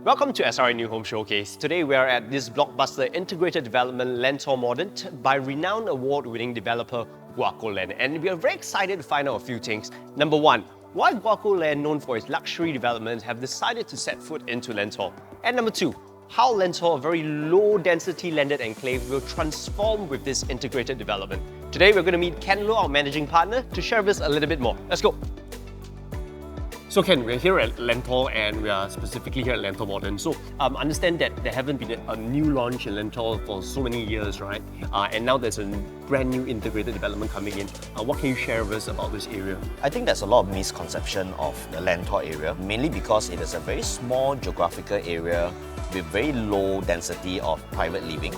Welcome to SRI New Home Showcase. Today we are at this blockbuster integrated development Lentor Modern by renowned award-winning developer Guocoland, and we are very excited to find out a few things. Number one, why Guocoland, known for its luxury developments, have decided to set foot into Lentor. And number two, how Lentor, a very low-density landed enclave, will transform with this integrated development. Today we're going to meet Ken Loh, our managing partner, to share with us a little bit more. Let's go. So Ken, we're here at Lentor and we are specifically here at Lentor Modern. So understand that there haven't been a new launch in Lentor for so many years, right? And now there's a brand new integrated development coming in. What can you share with us about this area? I think there's a lot of misconception of the Lentor area, mainly because it is a very small geographical area with very low density of private living.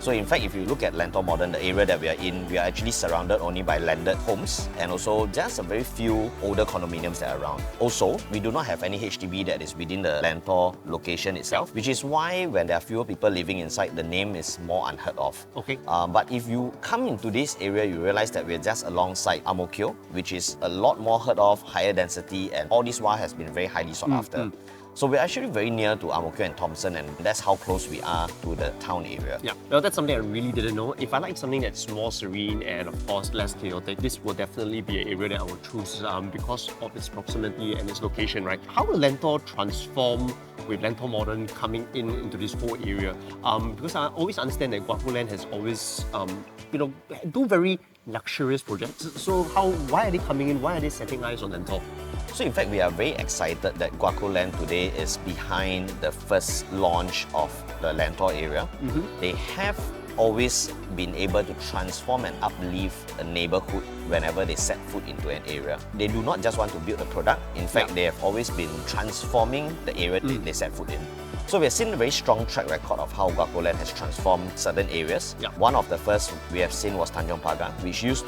So in fact, if you look at Lentor Modern, the area that we are in, we are actually surrounded only by landed homes and also just a very few older condominiums that are around. Also, we do not have any HDB that is within the Lentor location itself, which is why when there are fewer people living inside, the name is more unheard of. Okay. But if you come into this area, you realize that we're just alongside Ang Mo Kio, which is a lot more heard of, higher density, and all this while has been very highly sought after. So we're actually very near to Ang Mo Kio and Thomson, and that's how close we are to the town area. Yeah, well, that's something I really didn't know. If I like something that's more serene and of course less chaotic, this will definitely be an area that I will choose because of its proximity and its location, right? How will Lentor transform with Lentor Modern coming into this whole area? Because I always understand that Guocoland has always, do very luxurious projects. So why are they coming in? Why are they setting eyes on Lentor? So in fact, we are very excited that Guocoland today is behind the first launch of the Lentor area. They have always been able to transform and uplift a neighborhood whenever they set foot into an area. They do not just want to build a product. In fact, they have always been transforming the area they set foot in. So we've seen a very strong track record of how Guocoland has transformed certain areas. One of the first we have seen was Tanjong Pagar, which used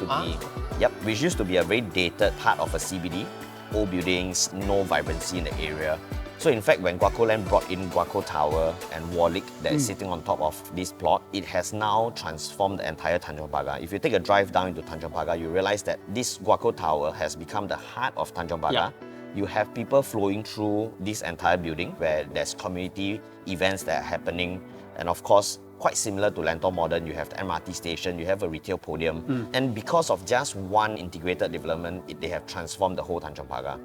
to be a very dated part of a CBD. Old buildings, no vibrancy in the area. So in fact, when Guocoland brought in Guoco Tower and Warlick that is sitting on top of this plot, it has now transformed the entire Tanjong Pagar. If you take a drive down into Tanjong Pagar, you realize that this Guoco Tower has become the heart of Tanjong Pagar. You have people flowing through this entire building where there's community events that are happening, and of course, quite similar to Lentor Modern, you have the MRT station, you have a retail podium, and because of just one integrated development, they have transformed the whole Tanjong Pagar.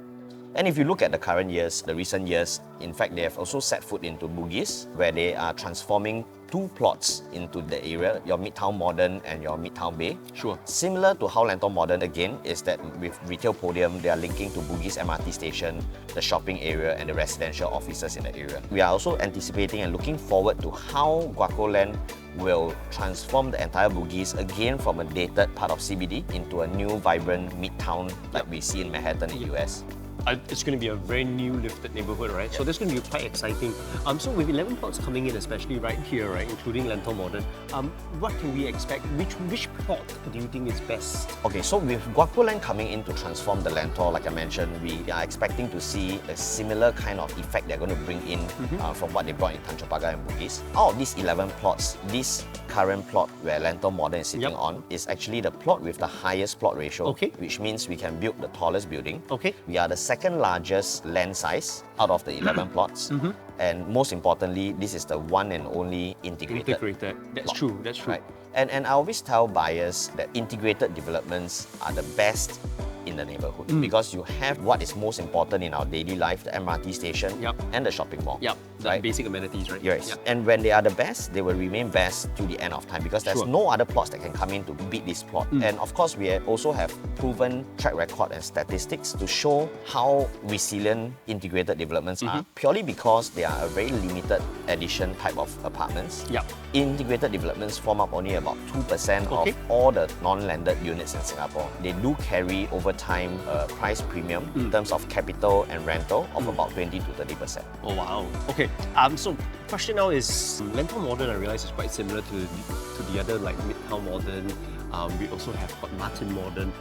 And if you look at the current years, the recent years, in fact, they have also set foot into Bugis, where they are transforming two plots into the area, your Midtown Modern and your Midtown Bay. Sure. Similar to how Lentor Modern again is that with retail podium, they are linking to Bugis MRT station, the shopping area and the residential offices in the area. We are also anticipating and looking forward to how Guocoland will transform the entire Bugis again from a dated part of CBD into a new vibrant Midtown like we see in Manhattan in the US. It's going to be a very new lifted neighborhood, right? So that's going to be quite exciting. So with 11 plots coming in, especially right here, right, including Lentor Modern, what can we expect? Which plot do you think is best? Okay, so with Guocoland coming in to transform the Lentor, like I mentioned, we are expecting to see a similar kind of effect they're going to bring in from what they brought in Tanjong Pagar and Bugis. Out of these 11 plots, this current plot where Lentor Modern is sitting on is actually the plot with the highest plot ratio, which means we can build the tallest building. We are the second largest land size out of the 11 plots. And most importantly, this is the one and only integrated. That's plot. true, that's true. Right. And I always tell buyers that integrated developments are the best in the neighborhood because you have what is most important in our daily life, the MRT station and the shopping mall. The basic amenities, right? Yes. And when they are the best, they will remain best to the end of time because there's no other plots that can come in to beat this plot. And of course, we also have proven track record and statistics to show how resilient integrated developments are, purely because they are a very limited edition type of apartments. Integrated developments form up only about 2% of all the non-landed units in Singapore. They do carry over time a price premium in terms of capital and rental of about 20 to 30%. Oh wow. Okay. So question now is Lentor Modern, I realize, is quite similar to the other like Midtown Modern We also have got Martin Modern.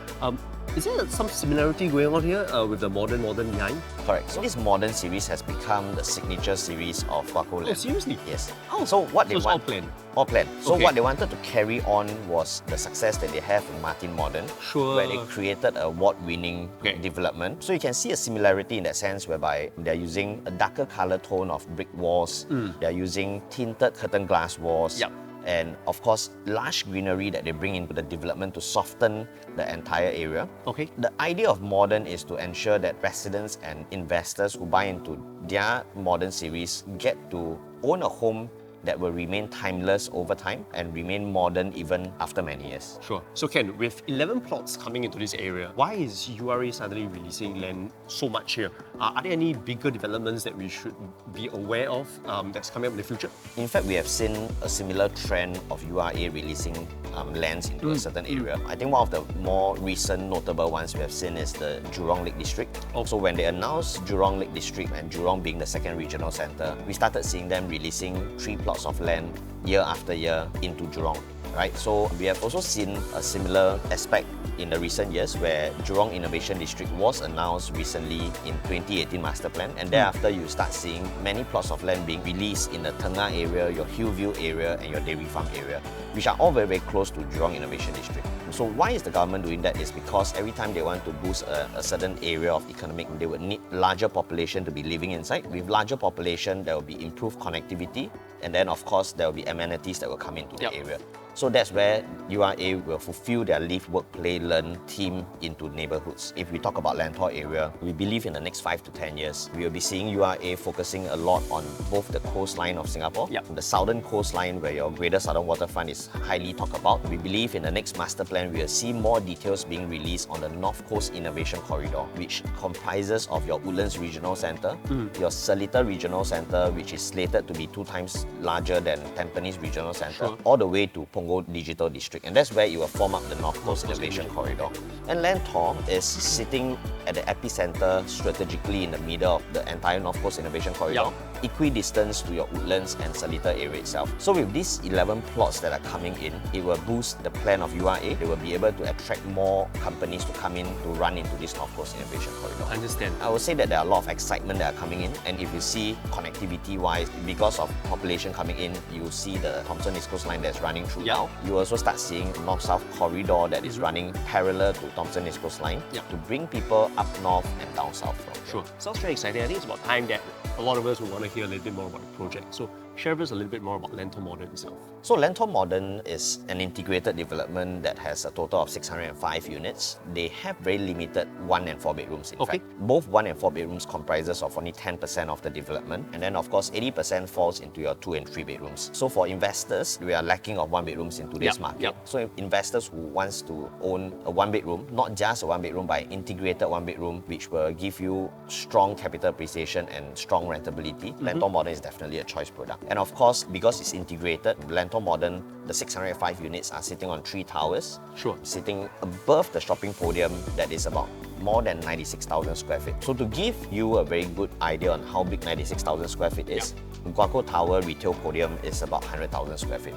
Is there some similarity going on here with the Modern behind? Correct. So this modern series has become the signature series of Guocoland. Oh, seriously? Yes. Oh, so what so they it's want? all planned? All planned. So Okay. what they wanted to carry on was the success that they have in Martin Modern, Sure. where they created an award-winning Okay. development. So you can see a similarity in that sense, whereby they're using a darker color tone of brick walls. They're using tinted curtain glass walls. Yep. And of course, lush greenery that they bring into the development to soften the entire area. Okay. The idea of modern is to ensure that residents and investors who buy into their modern series get to own a home that will remain timeless over time and remain modern even after many years. Sure. So Ken, with 11 plots coming into this area, why is URA suddenly releasing land so much here? Are there any bigger developments that we should be aware of that's coming up in the future? In fact, we have seen a similar trend of URA releasing lands into a certain area. I think one of the more recent notable ones we have seen is the Jurong Lake District. So when they announced Jurong Lake District and Jurong being the second regional centre, we started seeing them releasing 3 plots of land year after year into Jurong. Right? So we have also seen a similar aspect in the recent years where Jurong Innovation District was announced recently in 2018 Master Plan, and thereafter you start seeing many plots of land being released in the Tengah area, your Hillview area and your Dairy Farm area, which are all very, very close to Jurong Innovation District. So why is the government doing that? Is because every time they want to boost a certain area of economic, they would need larger population to be living inside. With larger population, there will be improved connectivity, and then of course there will be amenities that will come into the area. So that's where URA will fulfill their live, work, play, learn theme into neighborhoods. If we talk about Lentor area, we believe in the next 5 to 10 years, we will be seeing URA focusing a lot on both the coastline of Singapore, the southern coastline where your Greater Southern Waterfront is highly talked about. We believe in the next master plan, we will see more details being released on the North Coast Innovation Corridor, which comprises of your Woodlands Regional Centre, your Seletar Regional Centre, which is slated to be 2 times larger than Tampines Regional Centre, all the way to Punggol Digital District, and that's where it will form up the North Coast Innovation Corridor. And Lentor is sitting at the epicenter strategically in the middle of the entire North Coast Innovation Corridor, equidistant to your Woodlands and Seletar area itself. So with these 11 plots that are coming in, it will boost the plan of URA. They will be able to attract more companies to come in to run into this North Coast Innovation Corridor. I understand. I would say that there are a lot of excitement that are coming in, and if you see connectivity-wise, because of population coming in, you see the Thomson East Coast line that's running through now. You also start seeing North-South corridor that is running parallel to Thomson East Coast line to bring people up north and down south from there. Sure. Sounds very exciting. I think it's about time that a lot of us will want to hear a little bit more about the project. So share with us a little bit more about Lentor Modern itself. So Lentor Modern is an integrated development that has a total of 605 units. They have very limited 1 and 4 bedrooms in fact. Both 1 and 4 bedrooms comprises of only 10% of the development, and then of course 80% falls into your 2 and 3 bedrooms. So for investors, we are lacking of 1 bedrooms in today's market. So investors who wants to own a 1 bedroom, not just a 1 bedroom but integrated 1 bedroom, which will give you strong capital appreciation and strong rentability, Lentor Modern is definitely a choice product. And of course, because it's integrated, Lentor Modern, the 605 units are sitting on 3 towers, sitting above the shopping podium that is about more than 96,000 square feet. So to give you a very good idea on how big 96,000 square feet is, Guoco Tower retail podium is about 100,000 square feet.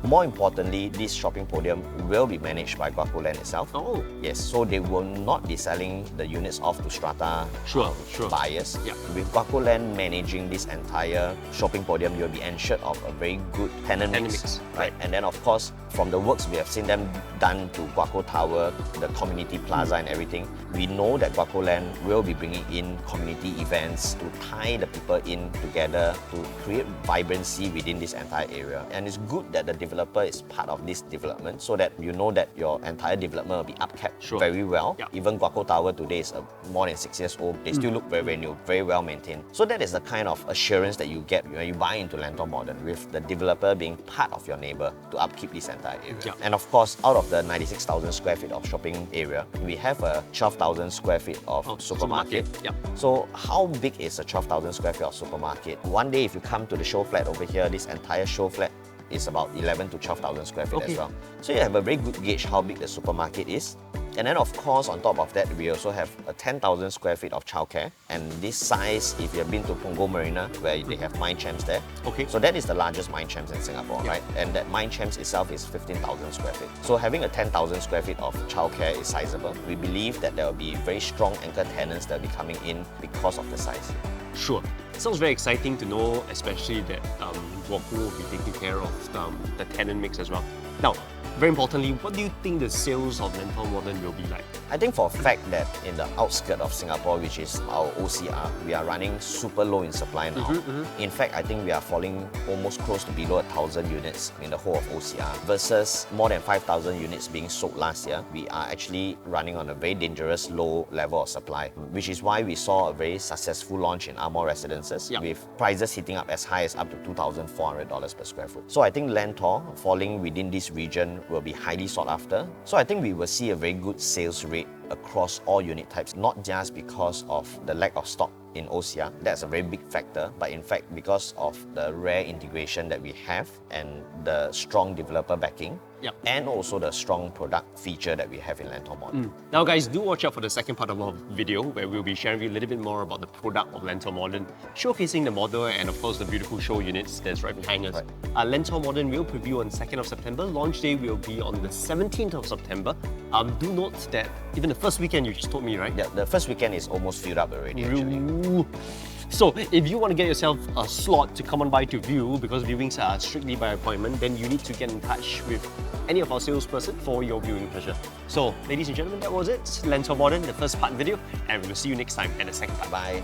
More importantly, this shopping podium will be managed by Guocoland itself. Yes, so they will not be selling the units off to strata buyers. With Guocoland managing this entire shopping podium, you'll be ensured of a very good tenant mix. Right? And then of course, from the works we have seen them done to Guoco Tower, the community plaza and everything, we know that Guocoland will be bringing in community events to tie the people in together to create vibrancy within this entire area. And it's good that the developer is part of this development so that you know that your entire development will be upkept very well. Even Guoco Tower today is more than 6 years old. They still look very, very new, very well maintained. So that is the kind of assurance that you get when you buy into Lentor Modern, with the developer being part of your neighbor to upkeep this entire area. And of course, out of the 96,000 square feet of shopping area, we have a 12,000 square feet of supermarket. So how big is a 12,000 square feet of supermarket? One day if you come to the show flat over here, this entire show flat is about 11 to 12,000 square feet as well. So you have a very good gauge how big the supermarket is. And then of course, on top of that, we also have a 10,000 square feet of childcare. And this size, if you've been to Punggol Marina, where they have Mind Champs there, Okay. so that is the largest Mind Champs in Singapore, right? And that Mind Champs itself is 15,000 square feet. So having a 10,000 square feet of childcare is sizable. We believe that there will be very strong anchor tenants that will be coming in because of the size. Sure. Sounds very exciting to know, especially that Guoco will be taking care of the tenant mix as well. Now, very importantly, what do you think the sales of Lentor Modern will be like? I think for a fact that in the outskirts of Singapore, which is our OCR, we are running super low in supply now. In fact, I think we are falling almost close to below 1,000 units in the whole of OCR versus more than 5,000 units being sold last year. We are actually running on a very dangerous low level of supply, which is why we saw a very successful launch in Amor Residences with prices hitting up as high as up to $2,400 per square foot. So I think Lentor falling within this region will be highly sought after. So I think we will see a very good sales rate across all unit types, not just because of the lack of stock in OCR. That's a very big factor, but in fact because of the rare integration that we have and the strong developer backing, and also the strong product feature that we have in Lentor Modern. Now guys, do watch out for the second part of our video where we'll be sharing with you a little bit more about the product of Lentor Modern, showcasing the model and of course the beautiful show units that's right behind us. Lentor Modern will preview on 2nd of September. Launch day will be on the 17th of September. Do note that even the first weekend you just told me, right? Yeah, the first weekend is almost filled up already actually. So if you want to get yourself a slot to come on by to view, because viewings are strictly by appointment, then you need to get in touch with any of our salesperson for your viewing pleasure. So ladies and gentlemen, that was it. Lentor Modern, the first part video, and we will see you next time at the second part. Bye.